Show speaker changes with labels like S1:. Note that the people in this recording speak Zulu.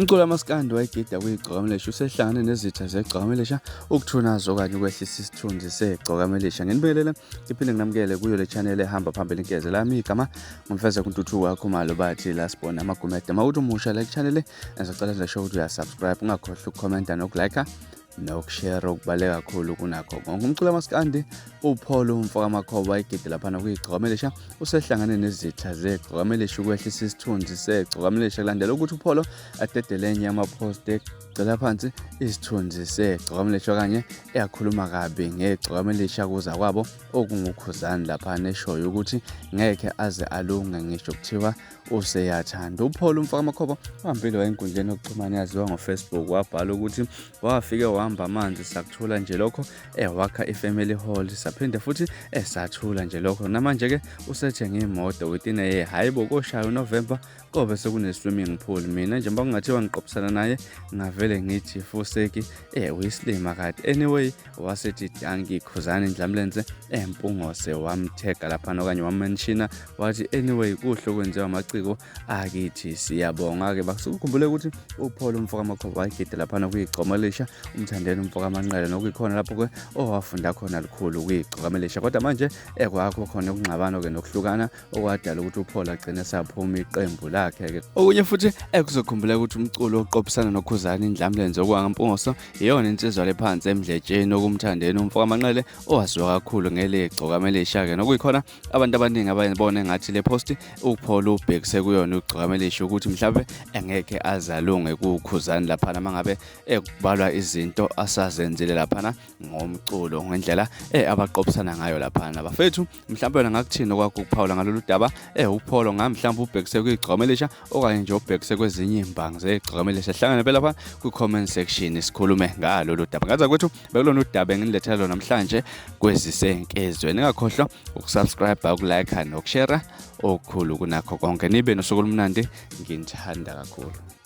S1: Umculo wamaskandi wayegida kuyigcokamelisha usehlangane nezitha zeGcokamelisha ukuthunaza okanye ukwehlisa isithunzi seGcokamelisha. Nginibingelela iphinde nginamukele kuyo le channel ehamba phambili inkeze lami igama ngumfeza kuntuthu wakho malo bathi la sibona amagumede mawuthi umusha le channel ngizocela nje show ukuthi uyasubscribe ungakhohlwa ukucomment nokulike nokushare okubaleka kakhulu kunakho konke. Umculo wamaskandi uPolo umfaka amakhoba ayigide lapha kuyigcokamelisha usehlangane nezitha zeGcokamelisha ukwehlisa isithunzi seGcokamelisha kulandela ukuthi uPolo adedelenye ama-post egcela phansi isithunzi seGcokamelisha kanye eyakhuluma kabi ngeGcokamelisha kuza kwabo okunguKhuzani lapha neshoyo ukuthi ngeke aze alunge ngisho kuthiwa useyathanda. uPolo umfaka amakhoba uhambile wayenkundleni yokuxhumana yaziwa ngoFacebook wabhala ukuthi wafike wahamba amanzi sakuthula nje lokho wakha ifamily hall saphinde futhi esathula nje lokho namanje ke usethenge imoto within a year. Hayibo koshaya uNovember kobe sekune swimming pool. Mina nje kungathiwa ngiqophisana naye ngavele ngithi fuseki uyislima kade. Anyway wasethi danki Khuzani Ndlamlenze Mpungose wamthega lapha okanye wamenshina wathi anyway kuhle kwenziwa amaciko akithi siyabonga ke basikhumbule ukuthi uPolo umfaka amakhoba ayigide lapha kuyigcokamelisha umthandeni umfaka amanqele nokuyikhona lapho ke owafunda khona likhulu kuyigcokamelisha kodwa manje ekwakho khona ukungxabana ke nokuhlukana okwadala ukuthi uPolo agcine saphuma iqembu lakhe ke. Okunye futhi ekuzokhumbula ukuthi umculo oqophisana noKhuzani Ndlamlenze okwangaMpungoso iyona insizwa lephansi emdletsheni okumthandeni umfaka amanqele owaziwa kakhulu ngeGcokamelisha ke nokuyikhona abantu abaningi abayibona engathi le post uPolo ubhekise kuyona uGcokamelisha ukuthi mhlawumbe engeke azalunge kuKhuzani lapha mangabe ekubalwa izinto asazenzile lapha ngomculo ngendlela abaqophisana ngayo lapha. Bafethu mhlawumbe wena ngakuthini kwakho ukuphawula ngalolu daba uPolo mhlawumbe ubhekise kuyigcokamelisha okanye nje ubhekise kwezinye imbangi zeGcokamelisha. Hlangana phela lapha ku-comment section sikhulume ngalolu daba. Ngaza kwethu bekulona udaba engilethela lona namhlanje kwezisenkezweni. Ningakhohlwa ukusubscribe ukulike nokushare okukhulu kunakho konke. Nibe nosuku olumnandi nginithanda kakhulu.